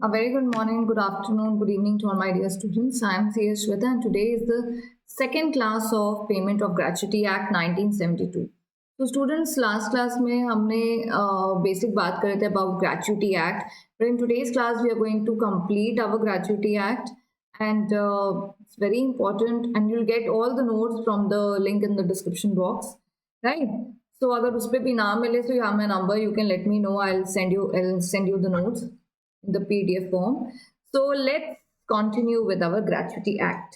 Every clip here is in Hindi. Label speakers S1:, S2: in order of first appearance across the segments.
S1: A very good morning, good afternoon, good evening to all my dear students. I am C.S. Shweta and today is the second class of Payment of Gratuity Act 1972. तो स्टूडेंट्स लास्ट क्लास में हमने बेसिक बात कर रहे थे about gratuity act, but in today's class we are going to complete our gratuity act and it's very important and you will get all the notes from the link in the description box, right? So अगर उस पर भी ना मिले तो you have my number, you can let me know, I will send you the notes in the PDF form. So let's continue with our Gratuity Act.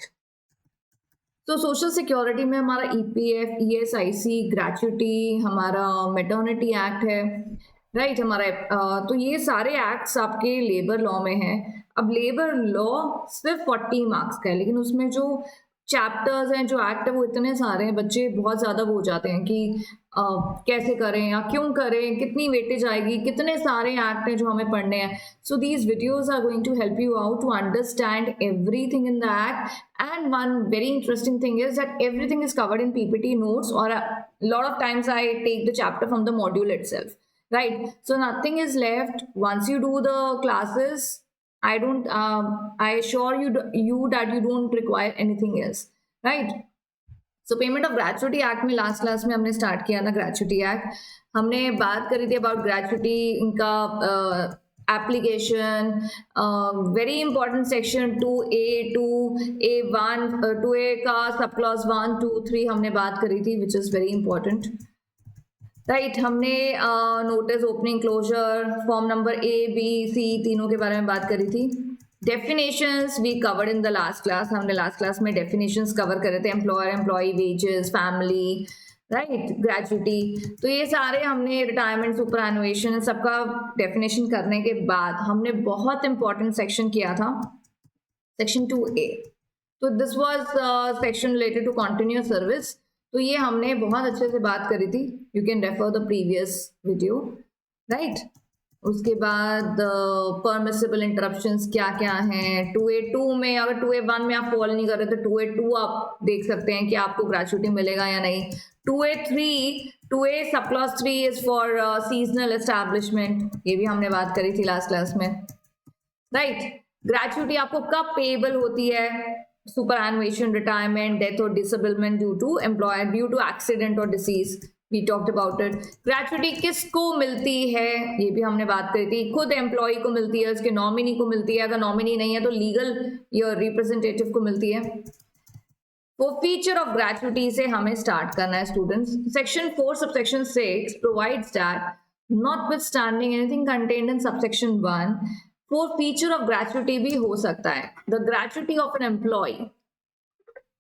S1: तो सोशल सिक्योरिटी में हमारा EPF, ESIC, ग्रेचुटी, हमारा मेटर्निटी एक्ट है, राइट? हमारा तो ये सारे एक्ट्स आपके लेबर लॉ में हैं. अब लेबर लॉ सिर्फ 40 मार्क्स का है, लेकिन उसमें जो चैप्टर्स हैं, जो एक्ट है, वो इतने सारे हैं, बच्चे बहुत ज़्यादा वो हो जाते हैं कि कैसे करें या क्यों करें, कितनी वेटेज आएगी, कितने सारे एक्ट हैं जो हमें पढ़ने हैं. So these videos are going to help you out to understand everything in the act. And one very interesting thing is that everything is covered in PPT notes, or a lot of times I take the chapter from the module itself, right? So nothing is left. Once you do the classes, I assure you that you don't require anything else, right? So payment of gratuity act में लास्ट क्लास में हमने स्टार्ट किया ना ग्रेचुटी एक्ट. हमने बात करी थी अबाउट ग्रेचुटी, इनका application, very important section 2A, 2A1, 2A का सब क्लॉज 1, 2, 3 हमने बात करी थी, which is very important, right? हमने notice opening closure, form number A, B, C तीनों के बारे में बात करी थी. Definitions we covered in the last class. हमने लास्ट क्लास में डेफिनेशंस कवर करे थे, employer, employee, wages, family, right, gratuity. तो ये सारे हमने रिटायरमेंट, सुपर एनुएशन, सबका डेफिनेशन करने के बाद हमने बहुत इंपॉर्टेंट सेक्शन किया था, सेक्शन 2A. तो this was section related to continuous service. तो ये हमने बहुत अच्छे से बात करी थी. You can refer the previous video, right? उसके बाद परमिसिबल इंटरप्शंस क्या क्या हैं 2A2 में. अगर 2A1 में आप फॉलो नहीं कर रहे तो 2A2 आप देख सकते हैं कि आपको ग्रेचुटी मिलेगा या नहीं. 2A सब clause 3 is for seasonal establishment, ये भी हमने बात करी थी लास्ट क्लास में, राइट? ग्रेचुटी आपको कब पेएबल होती है? सुपर एनुएशन, रिटायरमेंट, डेथ और disablement due to employer, due to accident और disease. We talked about it. Gratuity किसको मिलती है ये भी हमने बात करी थी. खुद एम्प्लॉय को मिलती है, उसके नॉमिनी को मिलती है, अगर नॉमिनी नहीं है तो लीगल या रिप्रेजेंटेटिव को मिलती है. वो फीचर ऑफ ग्रेचुटी से हमें स्टार्ट करना है students. Section 4 subsection 6 provides that notwithstanding anything contained in subsection 1, वो फीचर ऑफ ग्रेचुटी भी हो सकता है. The gratuity of an employee,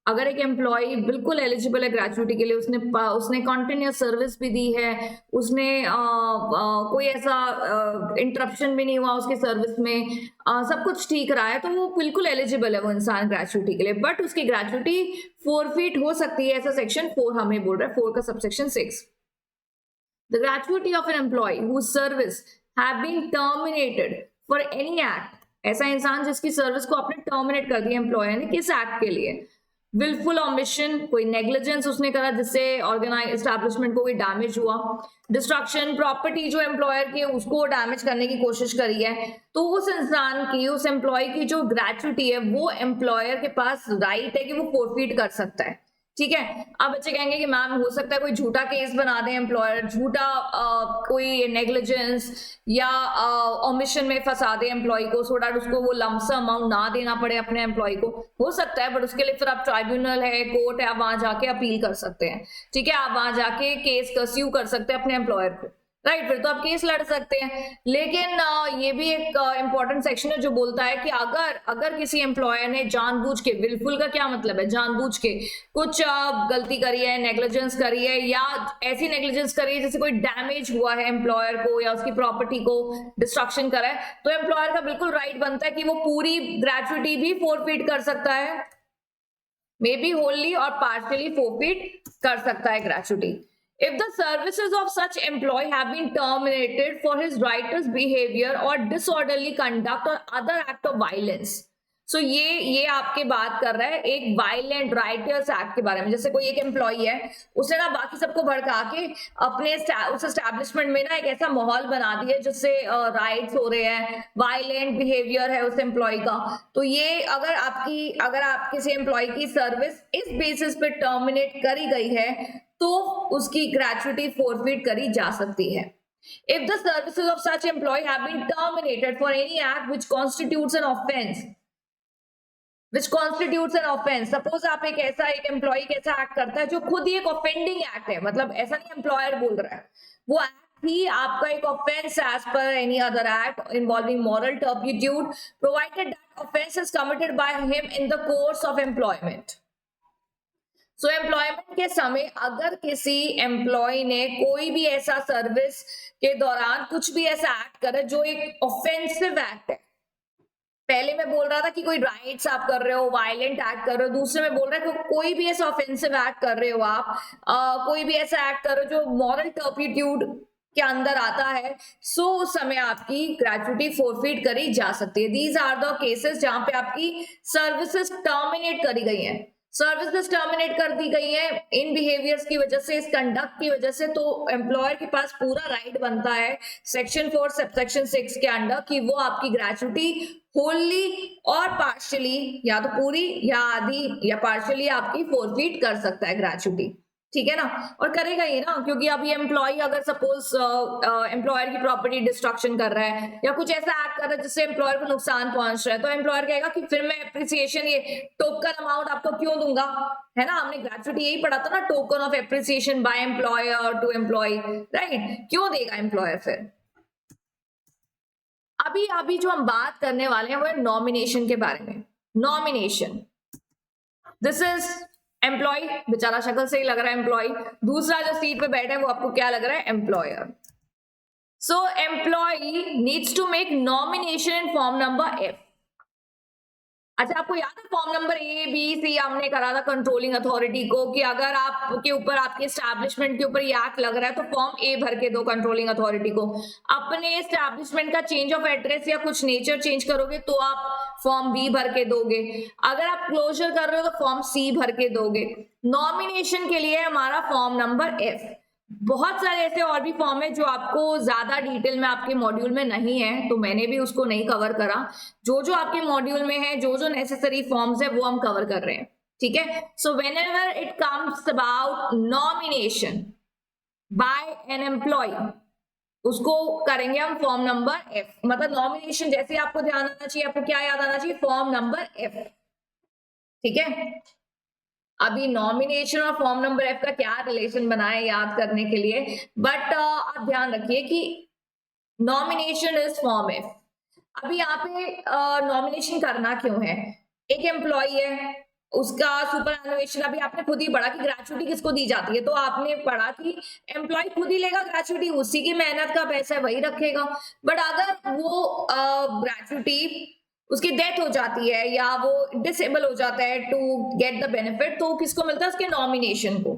S1: अगर एक एम्प्लॉय बिल्कुल एलिजिबल है ग्रेचुटी के लिए, उसने कॉन्टिन्यूस सर्विस भी दी है, उसने कोई ऐसा इंटरप्शन भी नहीं हुआ उसके सर्विस में, सब कुछ ठीक रहा है, तो वो बिल्कुल एलिजिबल है वो इंसान ग्रेचुटी के लिए. बट उसकी ग्रेचुटी फोरफीट हो सकती है, ऐसा सेक्शन 4 हमें बोल रहा है, 4 का subsection 6. The gratuity of an employee whose service have been terminated for any act, ऐसा इंसान जिसकी सर्विस को आपने टर्मिनेट कर दिया एम्प्लॉयर ने, किस एक्ट के लिए? विलफुल ओमिशन, कोई नेग्लिजेंस उसने करा जिससे ऑर्गेनाइज एस्टैब्लिशमेंट को कोई डैमेज हुआ. डिस्ट्रक्शन, प्रॉपर्टी जो एम्प्लॉयर की उसको डैमेज करने की कोशिश करी है, तो उस इंसान की, उस एम्प्लॉय की जो ग्रेचुटी है वो एम्प्लॉयर के पास राइट है कि वो फोरफीट कर सकता है, ठीक है? अब बच्चे कहेंगे कि मैम हो सकता है कोई झूठा केस बना दे एम्प्लॉयर, झूठा कोई नेग्लिजेंस या ओमिशन में फंसा दे एम्प्लॉय को, सो दैट उसको वो लमसम अमाउंट ना देना पड़े अपने एम्प्लॉय को, हो सकता है. बट उसके लिए फिर आप ट्राइब्यूनल है, कोर्ट है, आप वहां जाके अपील कर सकते हैं, ठीक है? आप वहां जाके केस कर्स्यू कर सकते हैं अपने एम्प्लॉयर को, राइट? फिर तो आप केस लड़ सकते हैं. लेकिन ये भी एक इंपॉर्टेंट सेक्शन है जो बोलता है कि अगर किसी एम्प्लॉयर ने जानबूझ के, विलफुल का क्या मतलब है, जानबूझ के कुछ गलती करी है, नेग्लिजेंस करी है, या ऐसी नेग्लिजेंस करी है जैसे कोई डैमेज हुआ है एम्प्लॉयर को या उसकी प्रॉपर्टी को डिस्ट्रक्शन करा है, तो एम्प्लॉयर का बिल्कुल राइट बनता है कि वो पूरी ग्रेचुटी भी फोरफीट कर सकता है, मे बी होली और पार्शियली फोरफीट कर सकता है gratuity. If the services of such employee have been terminated for his riotous behavior or disorderly conduct or other act of violence, सो ये आपके बात कर रहा है एक वायलेंट राइटर्स एक्ट के बारे में। जैसे कोई एक एम्प्लॉई है, उसने ना बाकी सबको भड़का के अपने उस एस्टैब्लिशमेंट में ना एक ऐसा माहौल बना दिया जिससे राइट्स हो रहे हैं, वायलेंट बिहेवियर है उस एम्प्लॉय का। तो ये अगर आप किसी एम्प्लॉय की सर्विस इस बेसिस पे टर्मिनेट करी गई है तो उसकी ग्रेच्युटी फोरफिट करी जा सकती है। If the services of such employee have been terminated for any act which constitutes an offense, suppose आप एक एम्प्लॉय कैसा एक्ट करता है जो खुद ही एक ऑफेंडिंग एक्ट है, मतलब ऐसा नहीं एम्प्लॉयर बोल रहा है, वो एक्ट ही आपका एक offence as per any other act involving moral turpitude provided that offence is committed by him in the course of employment. So employment के समय अगर किसी एम्प्लॉय ने कोई भी ऐसा सर्विस के दौरान कुछ भी ऐसा एक्ट करे जो एक ऑफेंसिव एक्ट है, पहले मैं बोल रहा था कि कोई राइट्स आप कर रहे हो, वायलेंट एक्ट कर रहे हो, दूसरे में बोल रहा है कि कोई भी ऐसा ऑफेंसिव एक्ट कर रहे हो आप, कोई भी ऐसा एक्ट कर रहे हो जो मॉरल टर्पिट्यूड के अंदर आता है, सो उस समय आपकी ग्रेच्युटी फोरफिट करी जा सकती है। दीज आर द केसेस जहां पे आपकी सर्विसेज टर्मिनेट करी गई हैं, सर्विसेज टर्मिनेट कर दी गई है इन बिहेवियर्स की वजह से, इस कंडक्ट की वजह से, तो एम्प्लॉयर के पास पूरा राइट बनता है सेक्शन 4 सबसेक्शन 6 के अंडर कि वो आपकी ग्रेच्युटी होली और पार्शियली, या तो पूरी या आधी या पार्शियली आपकी फोरफिट कर सकता है ग्रेच्युटी, ठीक है ना। और करेगा ये ना, क्योंकि अब ये एम्प्लॉय अगर सपोज एम्प्लॉयर की प्रॉपर्टी डिस्ट्रक्शन कर रहा है या कुछ ऐसा एक्ट कर रहा है जिससे एम्प्लॉयर को नुकसान पहुंच रहा है, तो एम्प्लॉयर कहेगा कि फिर मैं एप्रिसिएशन ये टोकन अमाउंट आपको क्यों दूंगा, है ना। हमने ग्रेच्युटी यही पढ़ा था ना, token of appreciation by employer to employee, right, क्यों देगा एम्प्लॉयर फिर। अभी जो हम बात करने वाले हैं वो है नॉमिनेशन के बारे में। नॉमिनेशन, दिस इज एम्प्लॉय, बेचारा शक्ल से ही लग रहा है एम्प्लॉय, दूसरा जो सीट पे बैठा है वो आपको क्या लग रहा है, employer. So employee needs to make nomination in form number F. अच्छा, आपको याद है form number A B C हमने करा था कंट्रोलिंग अथॉरिटी को कि अगर आपके ऊपर, आपके एस्टैब्लिशमेंट के ऊपर ये एक्ट लग रहा है तो फॉर्म ए भर के दो कंट्रोलिंग अथॉरिटी को। अपने एस्टैब्लिशमेंट का चेंज ऑफ एड्रेस या कुछ नेचर चेंज करोगे तो आप फॉर्म बी भर के दोगे, अगर आप क्लोजर कर रहे हो तो फॉर्म सी भर के दोगे। नॉमिनेशन के लिए हमारा फॉर्म नंबर एफ। बहुत सारे ऐसे और भी फॉर्म है जो आपको ज्यादा डिटेल में आपके मॉड्यूल में नहीं है, तो मैंने भी उसको नहीं कवर करा। जो आपके मॉड्यूल में है, जो नेसेसरी फॉर्म्स है वो हम कवर कर रहे हैं, ठीक है। So whenever it comes about nomination by an employee, उसको करेंगे हम फॉर्म नंबर एफ। मतलब नॉमिनेशन जैसे आपको ध्यान आना चाहिए, आपको क्या याद आना चाहिए, फॉर्म नंबर एफ, ठीक है। अभी नॉमिनेशन और फॉर्म नंबर एफ का क्या रिलेशन बना है याद करने के लिए, बट आप ध्यान रखिए कि नॉमिनेशन इज फॉर्म एफ। अभी यहाँ पे नॉमिनेशन करना क्यों है, एक एम्प्लॉय है, उसका सुपर एनुएशन, अभी आपने खुद ही पढ़ा कि ग्रेच्युटी किसको दी जाती है, तो आपने पढ़ा कि एम्प्लॉय खुद ही लेगा ग्रेच्युटी, उसी की मेहनत का पैसा है वही रखेगा। बट अगर वो ग्रेच्युटी उसकी डेथ हो जाती है या वो डिसेबल हो जाता है टू गेट द बेनिफिट, तो किसको मिलता है, उसके नॉमिनेशन को,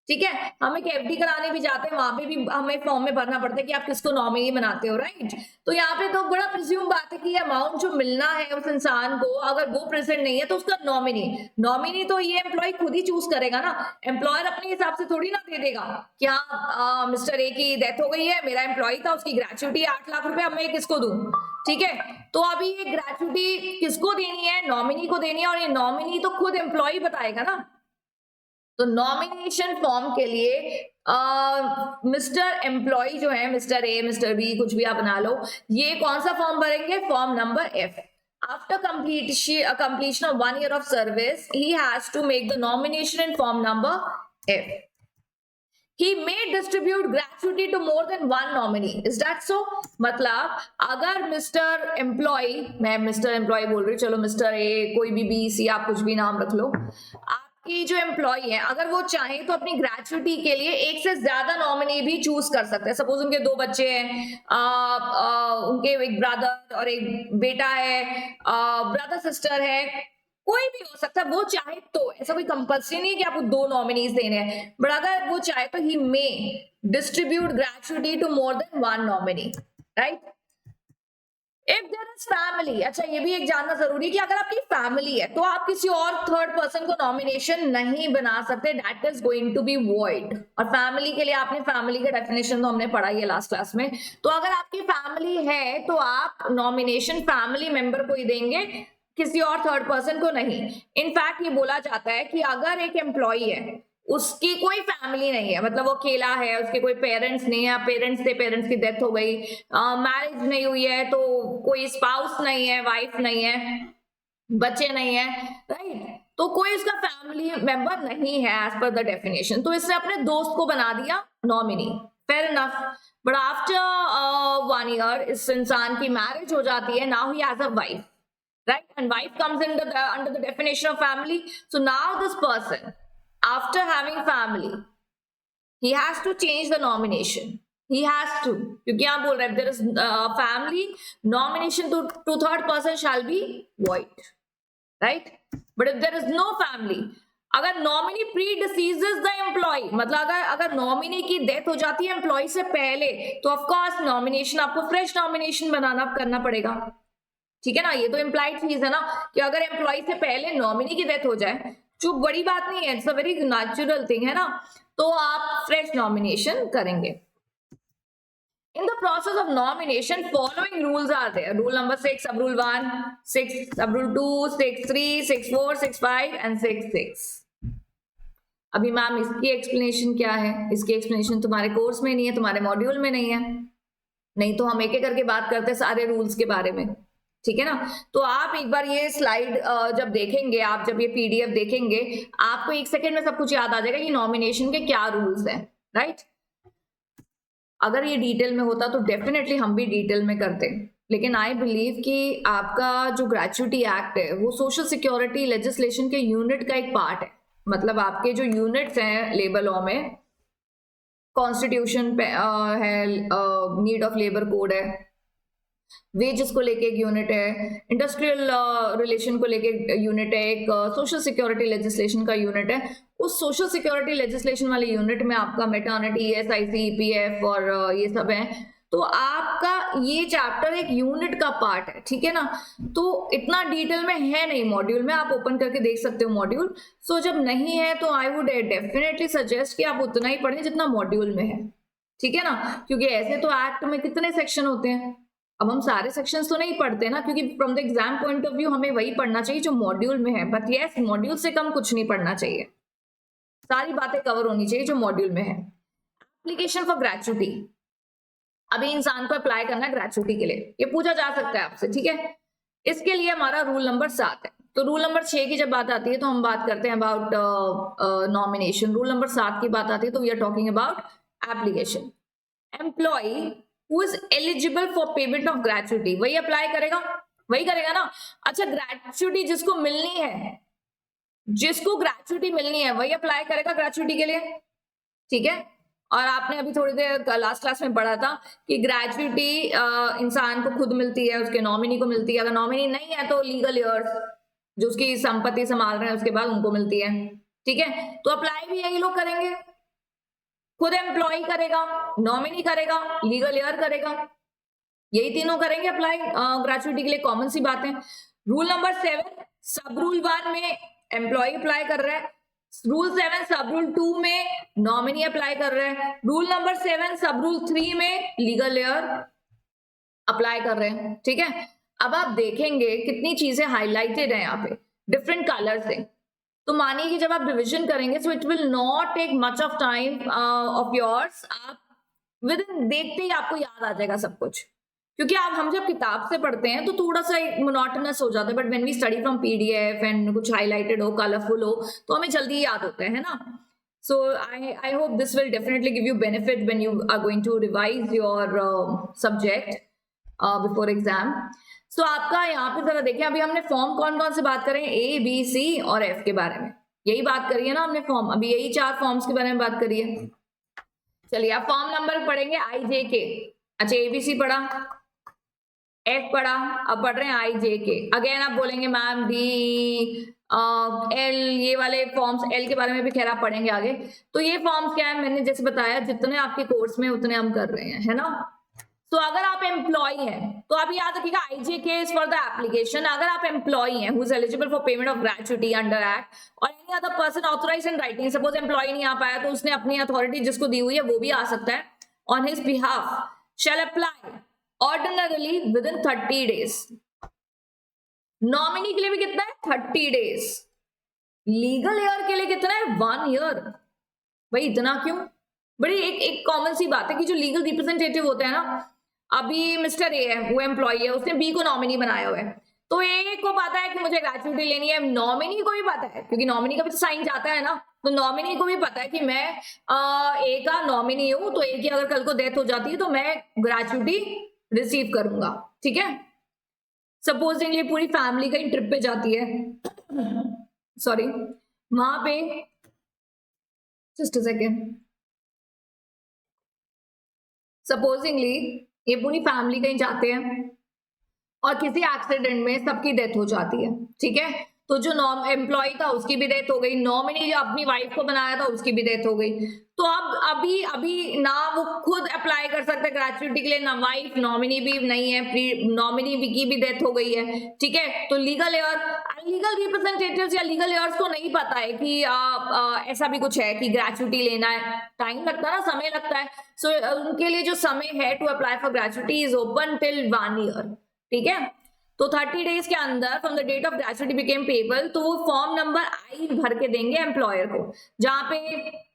S1: ठीक है। हम एक एफडी कराने भी जाते हैं, वहां पे भी हमें फॉर्म में भरना पड़ता है कि आप किसको नॉमिनी बनाते हो, राइट। तो यहाँ पे तो बड़ा प्रिज्यूम बात है कि अमाउंट जो मिलना है उस इंसान को, अगर वो प्रेजेंट नहीं है तो उसका नॉमिनी तो ये एम्प्लॉय खुद ही चूज करेगा ना, एम्प्लॉयर अपने हिसाब से थोड़ी ना दे देगा। क्या मिस्टर ए की डेथ हो गई है, मेरा एम्प्लॉय था, उसकी ग्रेच्युटी 8 लाख रुपए, अब मैं किसको दूं, ठीक है। तो अभी ये ग्रेच्युटी किसको देनी है, नॉमिनी को देनी है, और ये नॉमिनी तो खुद एम्प्लॉय बताएगा ना। तो नॉमिनेशन फॉर्म के लिए मिस्टर एम्प्लॉय जो है, मिस्टर ए मिस्टर बी कुछ भी आप बना लो, ये कौन सा फॉर्म भरेंगे, form number F. After completion of 1 year of service, he has to make the nomination in form number F. He may distribute gratuity to more than one nominee. Is that so? मतलब अगर मिस्टर एम्प्लॉय, मैं मिस्टर एम्प्लॉय बोल रही हूँ, चलो मिस्टर ए, कोई भी बी सी आप कुछ भी नाम रख लो, आपकी जो एम्प्लॉय है अगर वो चाहे तो अपनी ग्रेच्युटी के लिए एक से ज्यादा नॉमिनी भी चूज कर सकते हैं। सपोज उनके 2 बच्चे हैं, उनके एक ब्रदर और एक बेटा है, ब्रदर सिस्टर है, कोई भी हो सकता है, वो चाहे तो, ऐसा कोई कंपल्सरी नहीं है कि आपको 2 नॉमिनीज देने हैं, बट अगर वो चाहे तो he may distribute gratuity to more than 1 nominee, right. If there is family, अच्छा ये भी एक जानना जरूरी है कि अगर आपकी फैमिली है तो आप किसी और थर्ड पर्सन को नॉमिनेशन नहीं बना सकते, that is going to be void. और फैमिली के लिए आपने फैमिली का डेफिनेशन तो हमने पढ़ा ही है लास्ट क्लास में। तो अगर आपकी फैमिली है तो आप नॉमिनेशन फैमिली मेंबर को ही देंगे, किसी और थर्ड पर्सन को नहीं। इनफैक्ट ये बोला जाता है कि अगर एक एम्प्लॉई है, उसकी कोई फैमिली नहीं है, मतलब वो अकेला है, उसके कोई पेरेंट्स नहीं है, पेरेंट्स थे, पेरेंट्स की डेथ हो गई, मैरिज नहीं हुई है, तो कोई स्पाउस नहीं है, वाइफ नहीं है, बच्चे नहीं है, राइट, तो कोई उसका फैमिली मेंबर नहीं है एज पर द डेफिनेशन, तो इसने अपने दोस्त को बना दिया nominee, fair enough. But after 1 year इस इंसान की मैरिज हो जाती है, now he has a wife, right, and wife comes under the definition of family. So now this person, after having family, he has to change the nomination, he has to, क्योंकि आप बोल रहे हैं there is family, nomination to third person shall be void, right? But if there is no family, अगर नॉमिनी predeceases the employee, मतलब अगर नॉमिनी की डेथ हो जाती है एम्प्लॉय से पहले, तो ऑफ कोर्स नॉमिनेशन आपको फ्रेश नॉमिनेशन करना पड़ेगा, ठीक है ना। ये तो इम्प्लाइड चीज है ना कि अगर एम्प्लॉय से पहले नॉमिनी की डेथ हो जाए, जो बड़ी बात नहीं है, it's a very natural thing है ना, तो आप फ्रेश नॉमिनेशन करेंगे। In the process of nomination following rules are there, rule number 6, sub rule 1, 6, sub rule 2, 6, 3, 6, 4, 6, 5 and 6, 6। अभी मैम इसकी एक्सप्लेनेशन क्या है? इसकी एक्सप्लेनेशन तुम्हारे कोर्स में नहीं है, तुम्हारे मॉड्यूल में नहीं है, नहीं तो हम एक एक करके बात करते हैं सारे रूल्स के बारे में, ठीक है ना। तो आप एक बार ये स्लाइड जब देखेंगे, आप जब ये पीडीएफ देखेंगे, आपको 1 सेकेंड में सब कुछ याद आ जाएगा कि नॉमिनेशन के क्या रूल्स हैं, राइट। अगर ये डिटेल में होता तो डेफिनेटली हम भी डिटेल में करते, लेकिन आई बिलीव कि आपका जो ग्रेच्युटी एक्ट है वो सोशल सिक्योरिटी लेजिस्लेशन के यूनिट का एक पार्ट है। मतलब आपके जो यूनिट्स हैं लेबर लॉ में, कॉन्स्टिट्यूशन है, नीड ऑफ लेबर कोड है, वेजेस को लेके एक यूनिट है, इंडस्ट्रियल रिलेशन को लेके यूनिट है, एक सोशल सिक्योरिटी लेजिस्लेशन का यूनिट है। उस सोशल सिक्योरिटी लेजिस्लेशन वाले यूनिट में आपका मैटरनिटी, ESIC, EPF और ये सब है। तो आपका ये चैप्टर एक यूनिट का पार्ट है, ठीक है ना। तो इतना डिटेल में है नहीं मॉड्यूल में, आप ओपन करके देख सकते हो मॉड्यूल। सो जब नहीं है तो आई वुड डेफिनेटली सजेस्ट कि आप उतना ही पढ़ें जितना मॉड्यूल में है, ठीक है ना। क्योंकि ऐसे तो एक्ट में कितने सेक्शन होते हैं, अब हम सारे सेक्शंस तो नहीं पढ़ते ना, क्योंकि from the exam point of view हमें वही पढ़ना चाहिए जो मॉड्यूल में है। बट यस, मॉड्यूल से कम कुछ नहीं पढ़ना चाहिए, सारी बातें कवर होनी चाहिए जो मॉड्यूल में है। एप्लीकेशन फॉर ग्रेच्युटी, अभी इंसान को अप्लाई करना है ग्रेच्युटी के लिए, ये पूछा जा सकता है आपसे, ठीक है। इसके लिए हमारा रूल नंबर 7 है। तो रूल नंबर 6 की जब बात आती है तो हम बात करते हैं अबाउट नॉमिनेशन। रूल नंबर 7 की बात आती है तो we are talking about application. Employee who is eligible for payment of gratuity, वही अप्लाई करेगा, वही करेगा ना। अच्छा, ग्रेच्युटी जिसको मिलनी है, जिसको ग्रेच्युटी मिलनी है वही अप्लाई करेगा ग्रेच्युटी के लिए, ठीक है। और आपने अभी थोड़ी देर लास्ट क्लास में पढ़ा था कि ग्रेच्युटी इंसान को खुद मिलती है, उसके नॉमिनी को मिलती है। अगर नॉमिनी नहीं है तो लीगल ईयर्स जो उसकी संपत्ति संभाल रहे हैं उसके बाद उनको मिलती है, ठीक है। तो अप्लाई भी यही लोग करेंगे, खुद एम्प्लॉय करेगा, नॉमिनी करेगा, लीगल ईयर करेगा, यही तीनों करेंगे अप्लाई ग्रेच्युटी के लिए, कॉमन सी बात है। रूल नंबर 7, सब रूल 1 में एम्प्लॉय अप्लाई कर रहा है, रूल 7 सब रूल 2 में नॉमिनी अप्लाई कर रहे हैं, रूल नंबर 7 सब रूल 3 में लीगल ईयर अप्लाई कर रहे हैं, ठीक है। अब आप देखेंगे कितनी चीजें हाईलाइटेड है यहाँ पे डिफरेंट कलर से। तो मानिए कि जब आप रिविजन करेंगे so it will not take much of time of yours, आप विद इन देखते ही आपको याद आ जाएगा सब कुछ, क्योंकि हम जब किताब से पढ़ते हैं तो थोड़ा सा एक मोनोटोनस हो जाता है, but when we study from PDF and कुछ हाईलाइटेड हो, कलरफुल हो, तो हमें जल्दी याद होता है ना। So I hope this will definitely give you benefit when you are going to revise your subject before exam. तो आपका यहाँ पे जरा देखिए, अभी हमने फॉर्म कौन कौन से बात करें, A, B, C और F के बारे में, यही बात करी है ना हमने फॉर्म, अभी यही 4 फॉर्म्स के बारे में बात करी है। चलिए आप फॉर्म नंबर पढ़ेंगे I, J, K। अच्छा, ABC पढ़ा, F पढ़ा, अब पढ़ रहे हैं I, J, K। अगेन आप बोलेंगे मैम D, L, ये वाले फॉर्म्स, L के बारे में भी खैर आप पढ़ेंगे आगे। तो ये फॉर्म्स क्या है, मैंने जैसे बताया जितने आपके कोर्स में उतने हम कर रहे हैं, है ना। तो अगर आप एम्प्लॉय हैं तो आप याद रखिएगा IJK is for the application. अगर आप एम्प्लॉय हैं who is eligible for payment of gratuity under act और any other person authorised in writing, suppose employee नहीं आ पाया तो उसने अपनी अथॉरिटी जिसको दी हुई है वो भी आ सकता है, on his behalf shall apply ordinarily with in 30 days. Nominee के लिए भी कितना है 30 days. लीगल एयर के लिए कितना है 1 year. भाई इतना क्यों? बड़ी एक कॉमन सी बात है कि जो लीगल रिप्रेजेंटेटिव होते हैं ना, अभी मिस्टर ए है वो एम्प्लॉय है, उसने बी को नॉमिनी बनाया हुआ है, तो ए को पता है कि मुझे ग्रेचुटी लेनी है, नॉमिनी को भी पता है क्योंकि नॉमिनी का भी तो साइन जाता है ना, तो नॉमिनी को भी पता है कि मैं ए का नॉमिनी हूं, तो ए की अगर कल को डेथ हो जाती है तो मैं ग्रेचुटी रिसीव करूंगा. ठीक है. सपोजिंगली पूरी फैमिली कहीं ट्रिप पे जाती है, सॉरी, वहां पे जस्ट अ सेकेंड, सपोजिंगली ये पूरी फैमिली कहीं जाते हैं और किसी एक्सीडेंट में सबकी डेथ हो जाती है. ठीक है. तो जो एम्प्लॉय था उसकी भी डेथ हो गई, नॉमिनी जो अपनी वाइफ को बनाया था उसकी भी डेथ हो गई, तो अब अभी ना वो खुद अप्लाई कर सकते ग्रेचुटी के लिए, ना वाइफ, नॉमिनी भी नहीं है, नॉमिनी की भी डेथ हो गई है. ठीक है. तो लीगल रिप्रेजेंटेटिव्स या लीगल एयर्स को नहीं पता है कि ऐसा भी कुछ है कि ग्रेचुटी लेना है. टाइम लगता है ना, समय लगता है. सो उनके लिए जो समय है to apply for gratuity is open till 1 year. ठीक है. तो 30 days के अंदर from the date of gratuity became payable, तो वो फॉर्म नंबर आई भर के देंगे एम्प्लॉयर को, जहां पे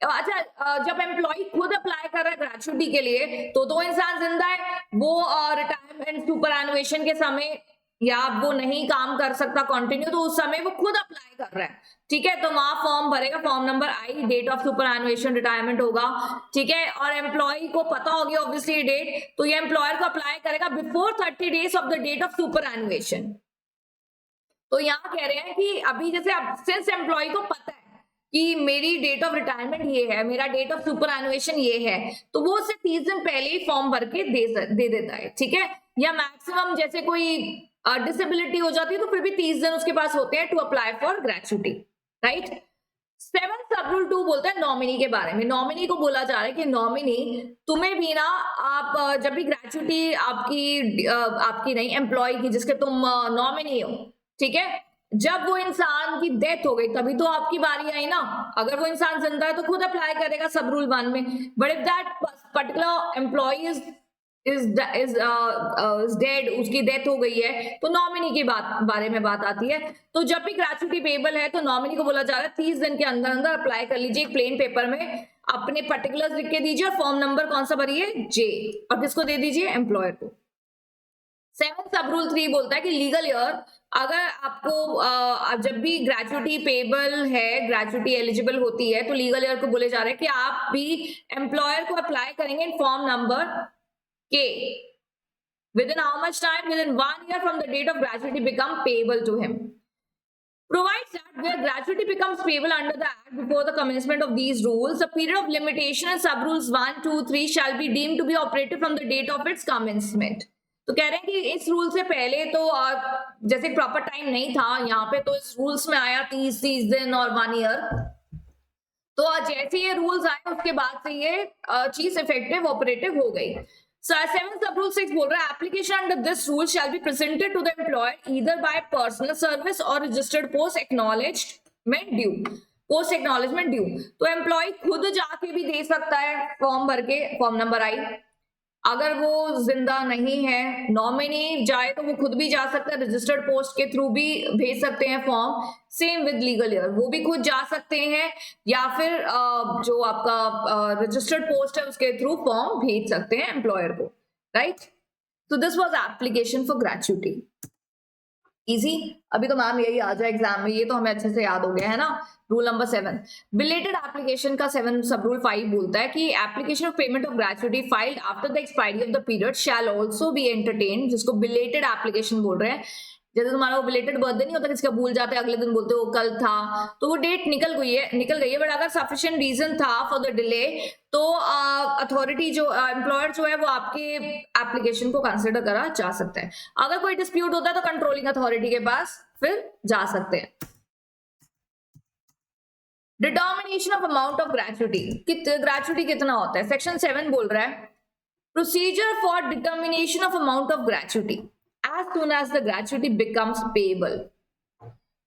S1: अच्छा जब एम्प्लॉय खुद अप्लाई कर रहा है ग्रेचुटी के लिए तो दो इंसान जिंदा है, वो रिटायरमेंट सुपरएनुएशन के समय या वो नहीं काम कर सकता कंटिन्यू, तो उस समय वो खुद अप्लाई कर रहा है. ठीक है. तो वहां फॉर्म भरेगा, form number I, date of superannuation retirement होगा. ठीक है. और एम्प्लॉय को पता होगी ऑब्वियसली डेट, तो ये एम्प्लॉयर को अप्लाई करेगा before 30 days of the date of superannuation. तो यहाँ कह रहे हैं कि अभी जैसे सिंस एम्प्लॉय को पता है कि मेरी डेट ऑफ रिटायरमेंट ये है, मेरा डेट ऑफ सुपरएनुएशन ये है, तो वो उससे 30 दिन पहले ही फॉर्म भर के दे देता है. ठीक है. या मैक्सिमम जैसे कोई डिसेबिलिटी हो जाती है तो फिर भी 30 दिन उसके पास होते हैं to apply for gratuity. Right. 7 sub rule 2 बोलता है नॉमिनी के बारे में. नॉमिनी को बोला जा रहा है कि नॉमिनी तुम्हें भी ना, आप जब भी ग्रेचुटी आपकी नहीं एम्प्लॉय की जिसके तुम नॉमिनी हो, ठीक है, जब वो इंसान की डेथ हो गई तभी तो आपकी बारी आई ना. अगर वो इंसान जिंदा है तो खुद अप्लाई करेगा सब रूल 1 में, but if that particular employee is dead, उसकी डेथ हो गई है, तो नॉमिनी की बारे में बात आती है. तो जब भी ग्रेचुटी पेबल है तो नॉमिनी को बोला जा रहा है 30 दिन के अंदर अंदर अप्लाई कर लीजिए. एक प्लेन पेपर में अपने पर्टिकुलर्स लिख के दीजिए और फॉर्म नंबर कौन सा भरिए, जे, और किसको दे दीजिए, एम्प्लॉयर को. 7 सब रूल 3 बोलता है कि लीगल ईयर, अगर आपको जब भी ग्रेचुटी पेबल है, ग्रेचुटी एलिजिबल होती है, तो लीगल ईयर को बोले जा रहे हैं कि आप भी एम्प्लॉयर को अप्लाई करेंगे इन फॉर्म नंबर के. Within how much time? Within 1 year from the date of gratuity become payable to him. Provides that where gratuity becomes payable under the act before the commencement of these rules, the period of limitation and sub rules 1, 2, 3 shall be deemed to be operative from the date of its commencement. तो कह रहे हैं कि इस रूल से पहले तो जैसे प्रॉपर टाइम नहीं था, यहाँ पे तो इस रूल्स में आया 30 दिन और 1 year. तो जैसे ये रूल्स आए उसके बाद से ये चीज इफेक्टिव ऑपरेटिव हो गई. So 7 sub rule 6 बोल रहा है application under this rule shall be presented to the employer either by personal service or registered post acknowledgement due. Post acknowledgement due. तो एम्प्लॉय खुद जाके भी दे सकता है फॉर्म भर के, फॉर्म नंबर आई. अगर वो जिंदा नहीं है, नॉमिनी जाए तो वो खुद भी जा सकता है, रजिस्टर्ड पोस्ट के थ्रू भी भेज सकते हैं form. Same with legal year, वो भी खुद जा सकते हैं या फिर जो आपका रजिस्टर्ड पोस्ट है उसके थ्रू फॉर्म भेज सकते हैं एम्प्लॉयर को. राइट. तो this was application for gratuity. Easy. अभी तो मैम यही आ जाए एग्जाम में, ये तो हमें अच्छे से याद हो गया है ना. रूल नंबर 7 बिलेटेड एप्लीकेशन का 7 सब रूल 5 बोलता है कि application of payment of gratuity filed after the expiry of the period shell also be entertain, जिसको बिलेटेड एप्लीकेशन बोल रहे हैं. जैसे तुम्हारा वो बिलेटेड बर्थडे नहीं होता, किसका भूल जाते हैं, अगले दिन बोलते हो कल था, तो वो डेट निकल गई है, बट अगर सफिशिएंट रीजन था फॉर द डिले तो अथॉरिटी जो एम्प्लॉयर जो है वो आपके एप्लीकेशन को कंसिडर करा जा सकता है. अगर कोई डिस्प्यूट होता है तो कंट्रोलिंग अथॉरिटी के पास फिर जा सकते हैं. Determination of amount of gratuity, gratuity कितना होता है, सेक्शन 7 बोल रहा है Procedure for determination of amount of gratuity as soon as the gratuity becomes payable.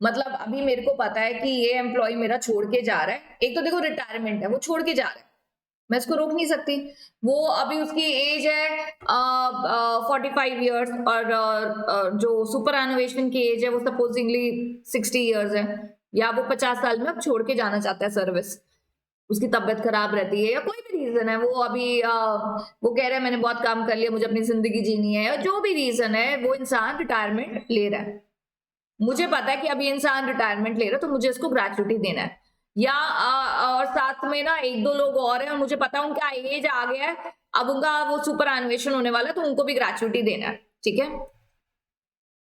S1: मतलब अभी मेरे को पता है कि ये एम्प्लॉय मेरा छोड़ के जा रहा है, एक तो देखो रिटायरमेंट है, वो छोड़ के जा रहा है, मैं इसको रोक नहीं सकती। वो अभी उसकी एज है 45 ईयर्स और जो सुपर एनुएशन की एज है वो सपोजिंगली 60 ईयर्स है, या वो 50 साल में अब छोड़ के जाना चाहता है सर्विस, उसकी तबीयत खराब रहती है या कोई भी रीजन है, वो अभी वो कह रहा है मैंने बहुत काम कर लिया, मुझे अपनी जिंदगी जीनी है, या जो भी रीजन है, वो इंसान रिटायरमेंट ले रहा है। मुझे पता है कि अभी इंसान रिटायरमेंट ले रहा है तो मुझे इसको ग्रेचुटी देना है, या और साथ में ना एक दो लोग और हैं और मुझे पता है उनका एज आ गया है, अब उनका वो सुपर एनुएशन होने वाला है तो उनको भी ग्रेचुटी देना है, ठीक है।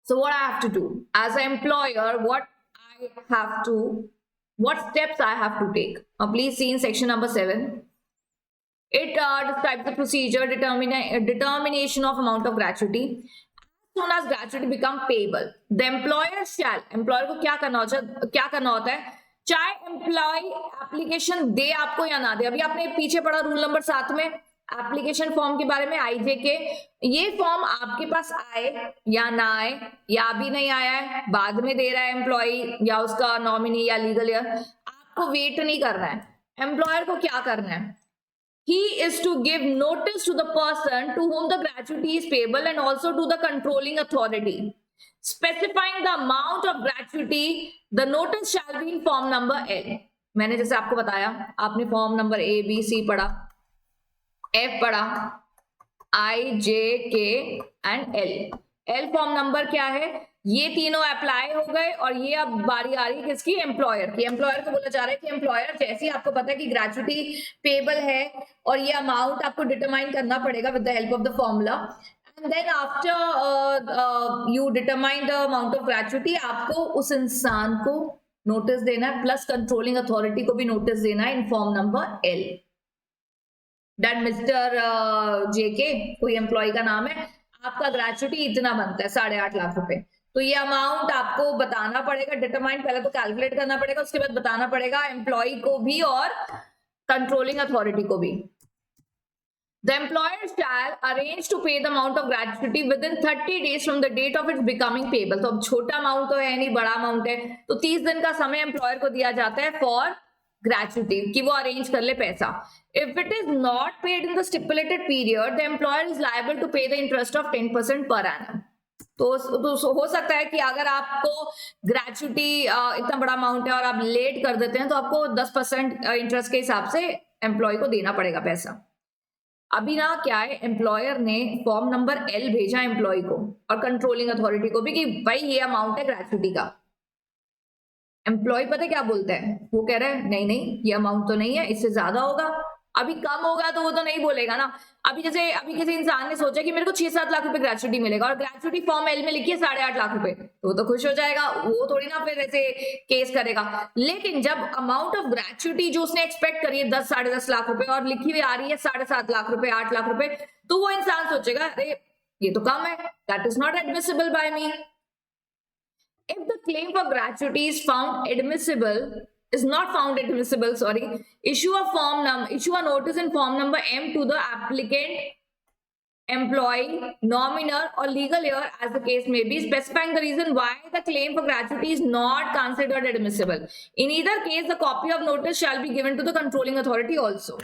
S1: So what I have to do as a employer, what steps I have to take. Please see in section number 7. It describes the procedure determination of amount of gratuity. As soon as gratuity become payable, the employer shall, employer को क्या करना होता है, चाहे एम्प्लॉय एप्लीकेशन दे आपको या ना दे। अभी आपने पीछे पढ़ा रूल नंबर 7 में एप्लीकेशन फॉर्म के बारे में, आईजे के, ये फॉर्म आपके पास आए या ना आए, या अभी नहीं आया है, बाद में दे रहा है एम्प्लॉय या उसका नॉमिनी या लीगल ईयर, आपको वेट नहीं करना है। एम्प्लॉयर को क्या करना है, he is to give notice to the person to whom the gratuity is payable and also to the controlling authority specifying the amount of gratuity. The notice shall be in form number L. मैंने जैसे आपको बताया, आपने form number A B C पढ़ा, F पढ़ा, I J K and L। L form number क्या है, ये तीनों अप्लाई हो गए और ये अब बारी आ रही है किसकी, एम्प्लॉयर की। एम्प्लॉयर को बोला जा रहा है कि एम्प्लॉयर जैसे ही आपको पता है कि ग्रेचुटी पेबल है और ये अमाउंट आपको डिटरमाइन करना पड़ेगा with the help of the formula, and then after you determine the amount of gratuity, आपको उस इंसान को नोटिस देना है, प्लस कंट्रोलिंग अथॉरिटी को भी नोटिस देना है इन form number L। That mister JK, कोई एम्प्लॉय का नाम है, आपका ग्रेचुटी इतना बनता है 8.5 लाख रुपए, तो ये अमाउंट आपको बताना पड़ेगा, डिटरमाइन पहले तो कैलकुलेट करना पड़ेगा, उसके बाद बताना पड़ेगा एम्प्लॉय को भी और कंट्रोलिंग अथॉरिटी को भी। The employer shall arrange to pay the amount of gratuity within 30 days from the date of its becoming payable। तो अब छोटा अमाउंट तो है नहीं, बड़ा अमाउंट है, तो 30 दिन का समय एम्प्लॉयर को दिया जाता है फॉर ग्रेचुटी कि वो अरेंज कर ले पैसा। If it is not paid in the stipulated period, the employer is liable to pay the interest of 10% per annum। तो हो सकता है कि अगर आपको ग्रेचुटी इतना बड़ा अमाउंट है और आप लेट कर देते हैं तो आपको 10% इंटरेस्ट के हिसाब से एम्प्लॉय को देना पड़ेगा पैसा। अभी ना क्या है, एम्प्लॉयर ने फॉर्म नंबर L भेजा एम्प्लॉय को और कंट्रोलिंग अथॉरिटी को भी कि भाई ये अमाउंट है ग्रेचुटी का। एम्प्लॉय पता है क्या बोलता है, वो कह रहा है नहीं नहीं ये अमाउंट तो नहीं है, इससे ज्यादा होगा। अभी कम होगा तो वो तो नहीं बोलेगा ना। अभी जैसे अभी किसी इंसान ने सोचा कि मेरे को 6-7 लाख रुपए ग्रेचुटी मिलेगा और ग्रेचुटी फॉर्म L में लिखी है 8.5 लाख रुपए, तो वो तो खुश हो जाएगा, वो थोड़ी ना फिर ऐसे केस करेगा। लेकिन जब अमाउंट ऑफ ग्रेचुटी जो उसने एक्सपेक्ट करी है 10-10.5 लाख रुपए और लिखी हुई आ रही है 7.5 लाख रुपए, 8 लाख रुपए, तो वो इंसान सोचेगा अरे ये तो कम है, that is not admissible by me. If the claim for gratuity is not found admissible, issue a notice in form number M to the applicant, employee, nominor or legal heir as the case may be, specifying the reason why the claim for gratuity is not considered admissible. In either case, the copy of notice shall be given to the controlling authority also,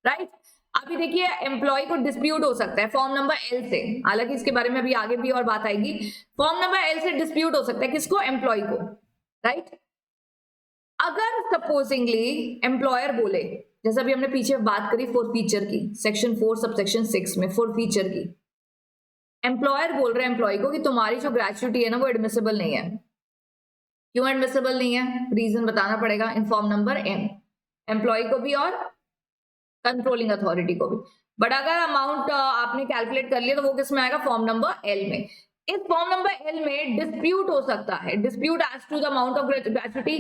S1: right? अभी देखिए एम्प्लॉय को डिस्प्यूट हो सकता है फॉर्म नंबर L से, हालांकि इसके बारे में अभी आगे भी और बात आएगी। फॉर्म नंबर L से डिस्प्यूट हो सकता है किसको, एम्प्लॉय को, राइट। अगर सपोजिंगली एम्प्लॉयर बोले, जैसे अभी हमने पीछे बात करी फॉरफीचर की, सेक्शन 4 सबसेक्शन 6 में फॉरफीचर की, एम्प्लॉयर बोल रहे हैं एम्प्लॉय को कि तुम्हारी जो ग्रेचुटी है ना वो एडमिसिबल नहीं है। क्यों एडमिसिबल नहीं है, रीजन बताना पड़ेगा in form number M, employee को भी और कंट्रोलिंग अथॉरिटी को भी। बट अगर अमाउंट आपने कैलकुलेट कर लिया तो वो किस में आएगा, फॉर्म नंबर L में। इस फॉर्म नंबर L में डिस्प्यूट हो सकता है, dispute as to the amount of gratuity.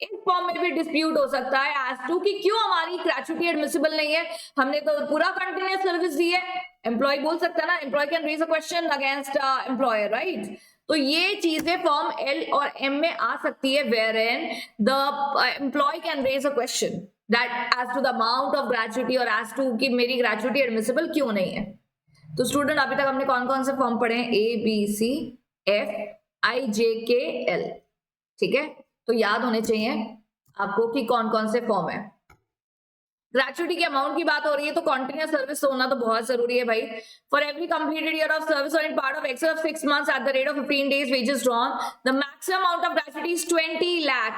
S1: इस फॉर्म में भी डिस्प्यूट हो सकता है एज टू कि क्यों हमारी ग्रेचुटी एडमिसिबल नहीं है, हमने तो पूरा कंटिन्यूअस सर्विस दी है। एम्प्लॉय बोल सकता है ना, employee can raise a question against employer, right. तो ये चीजें फॉर्म L और M में आ सकती है, wherein the employee can raise a question that as to the amount of gratuity और as to कि मेरी gratuity admissible क्यों नहीं है, तो स्टूडेंट अभी तक हमने कौन कौन से फॉर्म पढ़े हैं? ABCFIJKL, ठीक है, तो याद होने चाहिए आपको कि कौन कौन से फॉर्म है। ग्रेचुइटी के अमाउंट की बात हो रही है तो कॉन्टिन्यूस सर्विस होना तो बहुत जरूरी है भाई। For every completed year of service और in part of excess of 6 months at the rate of 15 days wages drawn, the maximum amount of gratuity is 20 lakh,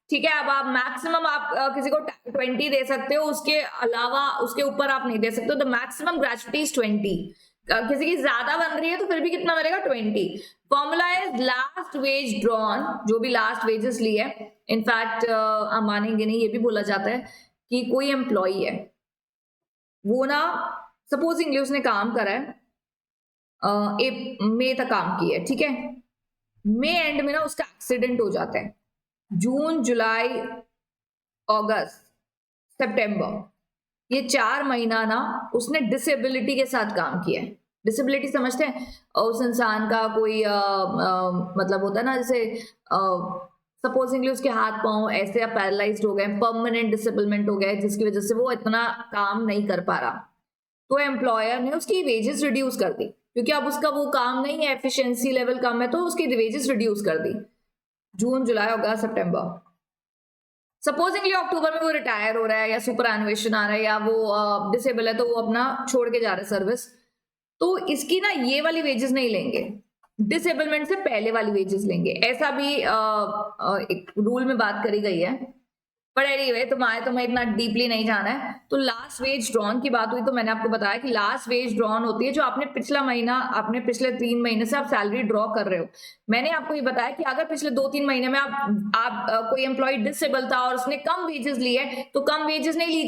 S1: ठीक है। अब आप मैक्सिमम आप किसी को 20 दे सकते हो, उसके अलावा उसके ऊपर आप नहीं दे सकते हो। The maximum gratuity is 20। किसी की ज्यादा बन रही है तो फिर भी कितना बनेगा? 20। Formula is last wage drawn, जो भी लास्ट वेजेस ली है। इनफैक्ट आप मानेंगे नहीं, ये भी बोला जाता है कि कोई एम्प्लॉय है, वो ना सपोजिंगली उसने काम करा है मई तक काम किया है, ठीक है। मई एंड में ना उसका एक्सीडेंट हो जाता है। जून, जुलाई, अगस्त, सितंबर, ये 4 महीना ना उसने डिसेबिलिटी के साथ काम किया है। डिसेबिलिटी समझते हैं? उस इंसान का कोई मतलब होता है ना, जैसे सपोजिंगली उसके हाथ पांव ऐसे पैरालाइज्ड हो गए, परमानेंट डिसेबलमेंट हो गया, जिसकी वजह से वो इतना काम नहीं कर पा रहा, तो एम्प्लॉयर ने उसकी वेजेस रिड्यूस कर दी, क्योंकि अब उसका वो काम नहीं है, एफिशिएंसी लेवल कम है, तो उसकी वेजेस रिड्यूस कर दी। जून, जुलाई, अगस्त, सितंबर। सपोजिंगली अक्टूबर में वो रिटायर हो रहा है या सुपर एनुएशन आ रहा है या वो डिसेबल है, तो वो अपना छोड़ के जा रहा है सर्विस, तो इसकी ना ये वाली वेजेस नहीं लेंगे, डिसेबलमेंट से पहले वाली वेजेस लेंगे। ऐसा भी एक रूल में बात करी गई है। पर एनीवे तुम्हें इतना डीपली नहीं जाना है। तो लास्ट वेज ड्रॉन की बात हुई तो मैंने आपको बताया कि लास्ट वेज ड्रॉन होती है जो आपने पिछला महीना, आपने पिछले 3 महीने से आप सैलरी ड्रॉ कर रहे हो। मैंने आपको ये बताया कि अगर पिछले 2-3 महीने में आप कोई एम्प्लॉय डिसेबल था और उसने कम वेजेस ली है, तो कम वेजेस नहीं ली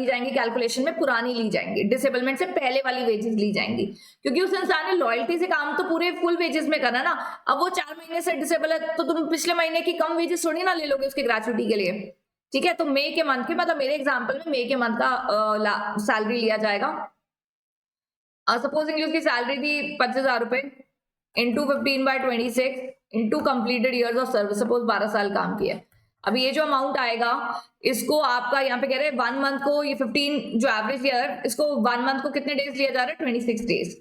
S1: जाएंगी कैलकुलेशन में, पुरानी ली जाएंगी, डिसेबलमेंट से पहले वाली वेजेस ली जाएंगी, क्योंकि उस इंसान ने लॉयल्टी से काम तो पूरे फुल वेजेस में करना ना। अब वो 4 महीने से डिसेबल है तो तुम पिछले महीने की कम वेजेस थोड़ी ना ले लोगे उसके ग्रेचुइटी के लिए, ठीक है। तो मई के मंथ के, मतलब मेरे एग्जांपल में मई के मंथ का सैलरी लिया जाएगा। सपोजिंगली उसकी सैलरी थी 25,000 रुपए, into 15/26 into completed years of service, suppose 12 साल काम किया। अभी ये जो अमाउंट आएगा, इसको आपका यहाँ पे कह रहे हैं 1 मंथ को, ये 15 जो एवरेज ईयर, इसको 1 मंथ को कितने डेज लिया जा रहा है? 26 days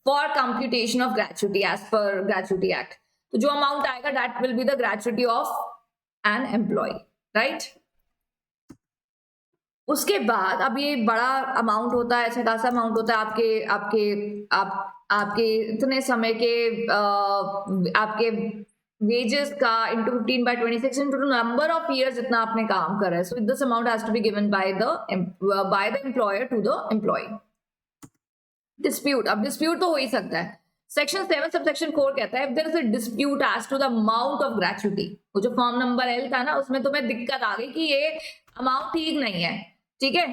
S1: for computation of gratuity as per gratuity act. तो जो अमाउंट आएगा that will be the gratuity of an employee, right. उसके बाद अब ये बड़ा अमाउंट होता है, अच्छा खासा अमाउंट होता है आपके इतने समय के आपके वेजेस का into 15/26 into number of years जितना आपने काम करा है। So this amount has to be given by the employer to the employee. Dispute, अब डिस्प्यूट तो हो ही सकता है। सेक्शन 7 सबसेक्शन 4 कहता है if there is a dispute as to the amount of gratuity, वो जो फॉर्म नंबर L था ना, उसमें तुम्हें दिक्कत आ गई कि ये अमाउंट ठीक नहीं है, ठीक है।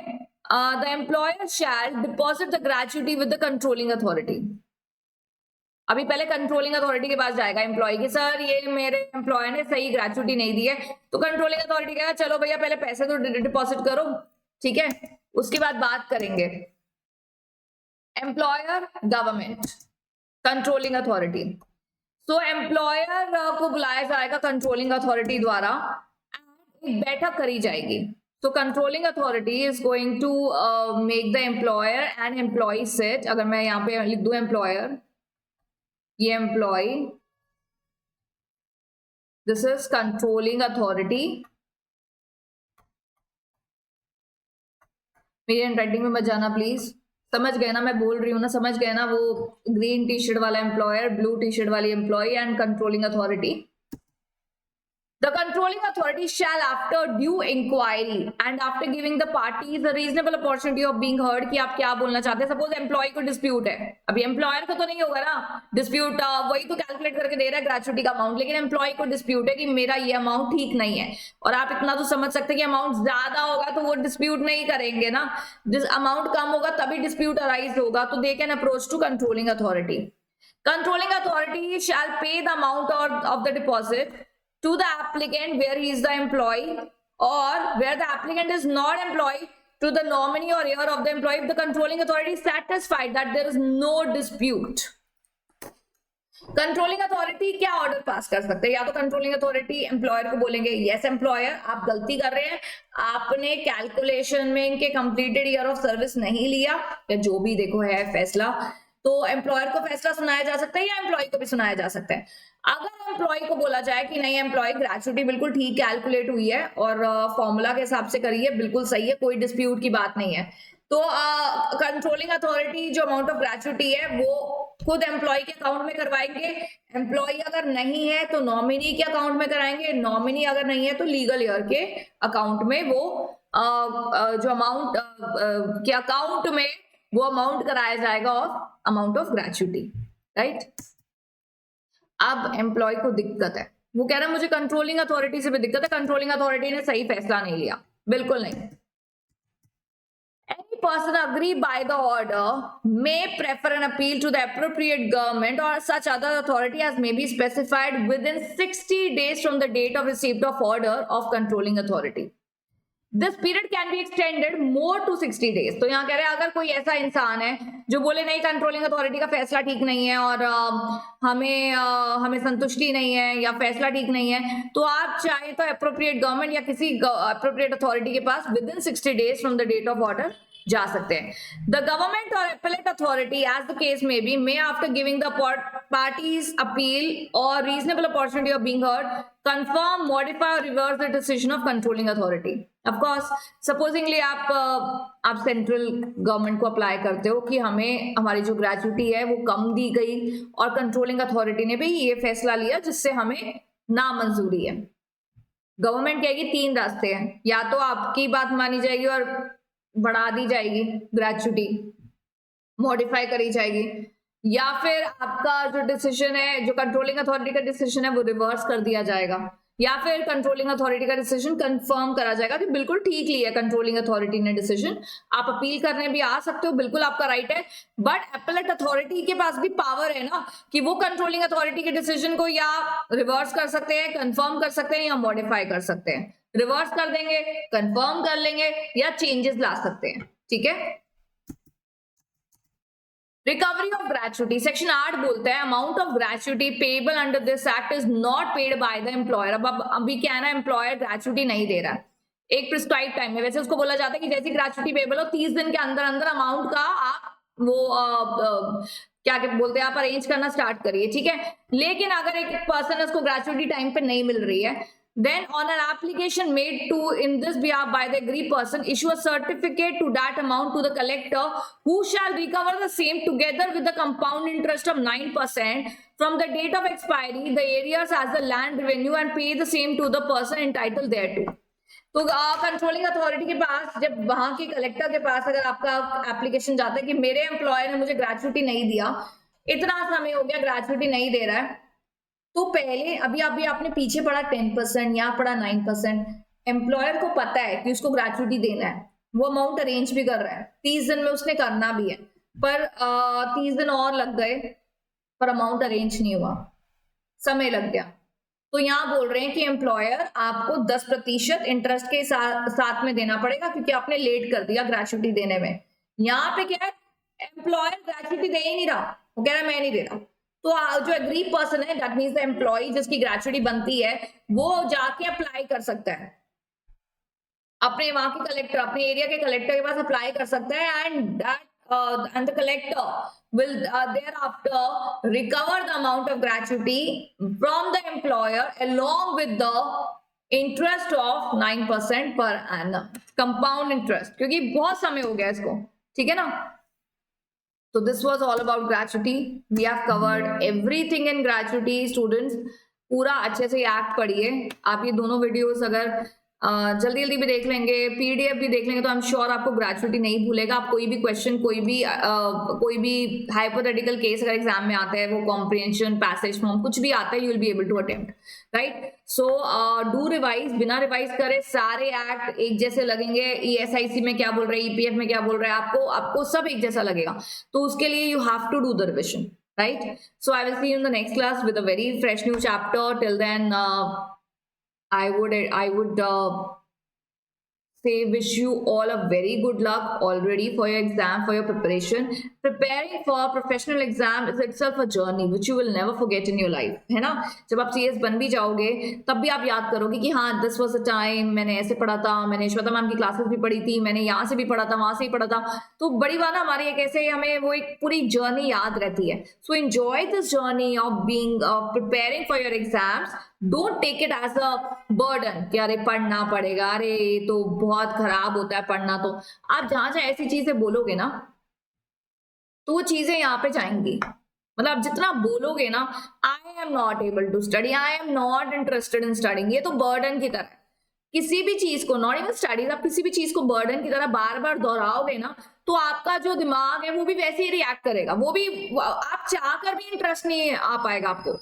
S1: The employer shall deposit the gratuity with the controlling authority. अभी पहले कंट्रोलिंग अथॉरिटी के पास जाएगा एम्प्लॉय की, सर ये मेरे एम्प्लॉयर ने सही ग्रेचुइटी नहीं दी है, तो कंट्रोलिंग अथॉरिटी कहेगा चलो भैया पहले पैसे तो डिपॉजिट करो, ठीक है, उसके बाद बात करेंगे। Employer, government, controlling authority. So employer को बुलाया जाएगा कंट्रोलिंग अथॉरिटी द्वारा, एक बैठक करी जाएगी। So controlling authority is going to make the employer and employee sit। अगर मैं यहाँ पे लिख दूं employer, ये employee, this is controlling authority। मेरी हैंडराइटिंग में मत जाना प्लीज, समझ गए ना मैं बोल रही हूँ ना, समझ गए ना। वो ग्रीन टी शर्ट वाला एम्प्लॉयर, ब्लू टी शर्ट वाली employee and controlling authority. The controlling authority shall, after due inquiry and after giving the parties a reasonable opportunity of being heard, कि आप क्या बोलना चाहते हैं। सपोज एम्प्लॉय को डिस्प्यूट है, अभी एम्प्लॉयर को तो नहीं होगा ना डिस्प्यूट, वही तो कैलकुलेट करके दे रहा है ग्रेचुइटी का अमाउंट, लेकिन एम्प्लॉय को डिस्प्यूट है कि मेरा ये अमाउंट ठीक नहीं है। और आप इतना तो समझ सकते हैं कि अमाउंट ज्यादा होगा तो वो डिस्प्यूट नहीं करेंगे ना, अमाउंट कम होगा तभी डिस्प्यूट अराइज होगा, तो they can approach to controlling authority. Controlling authority shall pay the amount of the deposit to the applicant where he is the employee, or where the applicant is not employed, to the nominee or heir of the employee if the controlling authority is satisfied that there is no dispute। Controlling authority क्या ऑर्डर पास कर सकते हैं? या तो कंट्रोलिंग अथॉरिटी एम्प्लॉयर को बोलेंगे यस एम्प्लॉयर आप गलती कर रहे हैं, आपने कैलकुलेशन में इनके कंप्लीटेड ईयर ऑफ सर्विस नहीं लिया, या जो भी देखो है फैसला, तो एम्प्लॉयर को फैसला सुनाया जा सकता है या एम्प्लॉय को भी सुनाया जा सकता है। अगर एम्प्लॉय को बोला जाए कि नहीं एम्प्लॉय ग्रेचुटी बिल्कुल ठीक कैलकुलेट हुई है और फॉर्मूला के हिसाब से करी है, बिल्कुल सही है, कोई डिस्प्यूट की बात नहीं है, तो कंट्रोलिंग अथॉरिटी जो अमाउंट ऑफ ग्रेचुटी है वो खुद एम्प्लॉय के अकाउंट में करवाएंगे। एम्प्लॉय अगर नहीं है तो नॉमिनी के अकाउंट में कराएंगे, नॉमिनी अगर नहीं है तो लीगल ईयर के अकाउंट में वो जो अमाउंट के अकाउंट में वो अमाउंट कराया जाएगा of amount of gratuity, right. अब एम्प्लॉय को दिक्कत है, वो कह रहा है मुझे कंट्रोलिंग अथॉरिटी से भी दिक्कत है, कंट्रोलिंग अथॉरिटी ने सही फैसला नहीं लिया, बिल्कुल नहीं। Any person aggrieved by the order may prefer an appeal to the appropriate government or such other authority as may be specified within 60 days from the date of receipt of order of controlling authority. This period can be extended more to 60 days. तो यहाँ कह रहे हैं अगर कोई ऐसा इंसान है जो बोले नहीं कंट्रोलिंग अथॉरिटी का फैसला ठीक नहीं है और हमें संतुष्टि नहीं है या फैसला ठीक नहीं है, तो आप चाहे तो अप्रोप्रिएट गवर्नमेंट या किसी अप्रोप्रिएट अथॉरिटी के पास within 60 days from the date of order जा सकते हैं। द गवर्नमेंट और appellate authority as the case may be may after giving the parties appeal or reasonable opportunity of being heard confirm, modify or reverse the decision of controlling authority. Of course, supposingly आप सेंट्रल गवर्नमेंट को अप्लाई करते हो कि हमें हमारी जो ग्रेचुटी है वो कम दी गई और कंट्रोलिंग अथॉरिटी ने भी ये फैसला लिया जिससे हमें नामंजूरी है। गवर्नमेंट कहेगी 3 रास्ते हैं, या तो आपकी बात मानी जाएगी और बढ़ा दी जाएगी ग्रेचुटी, मॉडिफाई करी जाएगी, या फिर आपका जो डिसीजन है, जो कंट्रोलिंग अथॉरिटी का डिसीजन है वो रिवर्स कर दिया जाएगा, या फिर कंट्रोलिंग अथॉरिटी का डिसीजन कंफर्म करा जाएगा कि बिल्कुल ठीक लिया कंट्रोलिंग अथॉरिटी ने डिसीजन। आप अपील करने भी आ सकते हो, बिल्कुल आपका राइट है, बट एपेलेट अथॉरिटी के पास भी पावर है ना कि वो कंट्रोलिंग अथॉरिटी के डिसीजन को या रिवर्स कर सकते हैं, कंफर्म कर सकते हैं या मॉडिफाई कर सकते हैं। रिवर्स कर देंगे, कंफर्म कर लेंगे या चेंजेस ला सकते हैं, ठीक है। रिकवरी ऑफ ग्रेचुटी सेक्शन 8 बोलते हैं amount of gratuity payable under this act is not paid by the employer. अब अभी क्या है ना, एम्प्लॉयर ग्रेचुटी नहीं दे रहा है एक प्रिस्क्राइब टाइम में, वैसे उसको बोला जाता है कि जैसी ग्रेचुटी पेबल हो 30 दिन के अंदर अंदर अमाउंट का आप वो क्या बोलते हैं आप अरेंज करना स्टार्ट करिए, ठीक है। लेकिन अगर एक पर्सन उसको ग्रेचुटी टाइम पे नहीं मिल रही है, then on an application made to in this behalf by the aggrieved person, issue a certificate to that amount to the collector who shall recover the same together with the compound interest of 9% from the date of expiry the arrears as the land revenue and pay the same to the person entitled thereto. तो कंट्रोलिंग अथॉरिटी के पास जब वहां के कलेक्टर के पास अगर आपका एप्लीकेशन जाता है कि मेरे एम्प्लॉयर ने मुझे ग्रेचुटी नहीं दिया, इतना समय हो गया ग्रेचुटी नहीं दे रहा है, तो पहले अभी आपने पीछे पढ़ा 10%, यहाँ पढ़ा 9%, एम्प्लॉयर को पता है कि उसको ग्रेचुटी देना है, वो अमाउंट अरेंज भी कर रहा है, 30 दिन में उसने करना भी है, पर 30 दिन और लग गए पर अमाउंट अरेंज नहीं हुआ, समय लग गया। तो यहाँ बोल रहे हैं कि एम्प्लॉयर आपको 10% इंटरेस्ट के साथ में देना पड़ेगा क्योंकि आपने लेट कर दिया ग्रेचुटी देने में। यहाँ पे क्या है, एम्प्लॉयर ग्रेचुटी दे ही नहीं रहा, वो कह रहा है मैं नहीं दे रहा, तो जो एग्री पर्सन है दैट मींस द एम्प्लॉय जिसकी ग्रेचुटी बनती है वो जाके अप्लाई कर सकता है, अपने वहां के कलेक्टर, अपने एरिया के कलेक्टर के पास अप्लाई कर सकता है, and the collector will thereafter recover the amount of gratuity from the employer along with the interest of 9% per annum, compound interest, क्योंकि बहुत समय हो गया इसको, ठीक है ना। So this was all about gratuity. We have covered everything in gratuity, students. पूरा अच्छे से एक्ट पढ़िए। आप ये दोनों वीडियोस अगर जल्दी जल्दी भी देख लेंगे, पीडीएफ भी देख लेंगे, तो आई एम श्योर आपको ग्रेचुटी नहीं भूलेगा। आप कोई भी क्वेश्चन, कोई भी हाइपोथेटिकल केस अगर एग्जाम में आता है, वो कॉम्प्रिहेंशन, पैसेज फॉर्म, कुछ भी आता है, you will be able to attempt, right. So do revise, बिना रिवाइज करे सारे एक्ट एक जैसे लगेंगे। ईएसआईसी में क्या बोल रहे हैं, ईपीएफ में क्या बोल रहे हैं, आपको सब एक जैसा लगेगा, तो उसके लिए you have to do the revision, right? So I will see you in the next class with a very fresh new chapter. Till then, I would say wish you all a very good luck already for your exam, for your preparation. Preparing for professional exam is itself a journey which you will never forget in your life, है ना. जब आप CS बन भी जाओगे तब भी आप याद करोगे कि हाँ this was the time, मैंने ऐसे पढ़ा था, मैंने श्वेता मैम की क्लासेस भी पढ़ी थी, मैंने यहाँ से भी पढ़ा था, वहाँ से ही पढ़ा था. तो बड़ी बात ना हमारी एक ऐसे हमें वो एक पूरी जर्नी याद रहती है. So enjoy this journey of being preparing for your exams. Don't take it as a burden कि अरे पढ़ना पड़ेगा, अरे ये तो बहुत खराब होता है पढ़ना. तो आप जहां जहां ऐसी चीजें बोलोगे ना तो वो चीजें यहाँ पे जाएंगी. मतलब आप जितना बोलोगे ना I am not able to study, I am not interested in studying, ये तो बर्डन की तरह. किसी भी चीज को, नॉट इवन स्टडीज, आप किसी भी चीज को बर्डन की तरह बार बार दोहराओगे ना तो आपका जो दिमाग है वो भी वैसे ही रिएक्ट करेगा. वो भी आप चाह कर भी इंटरेस्ट नहीं आ पाएगा आपको.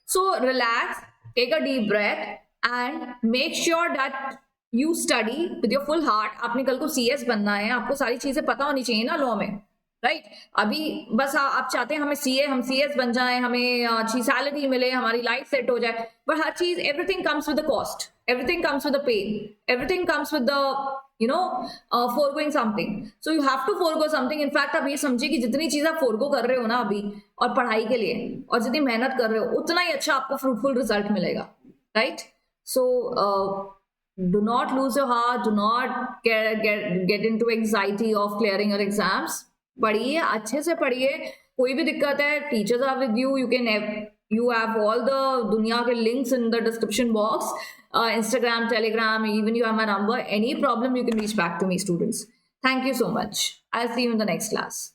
S1: So relax, take a deep breath and make sure that you study with your full heart. आपने कल को CS बनना है, आपको सारी चीजें पता होनी चाहिए ना लॉ में, राइट. अभी बस आप चाहते हैं हम CS बन जाएं, हमें अच्छी सैलरी मिले, हमारी लाइफ सेट हो जाए. बट हर चीज, everything comes with the cost, everything comes with the pain, everything comes with the foregoing something. So you have to forego something. In fact आप ये समझिए कि जितनी चीज आप forego कर रहे हो ना अभी और पढ़ाई के लिए और जितनी मेहनत कर रहे हो उतना ही अच्छा आपको fruitful result मिलेगा, right? So do not lose your heart, do not get into anxiety of clearing your exams. पढ़िए, अच्छे से पढ़िए. कोई भी दिक्कत है, teachers are with you. You have all the दुनिया के links in the description box. Instagram, Telegram, even you have my number. Any problem, you can reach back to me, students. Thank you so much. I'll see you in the next class.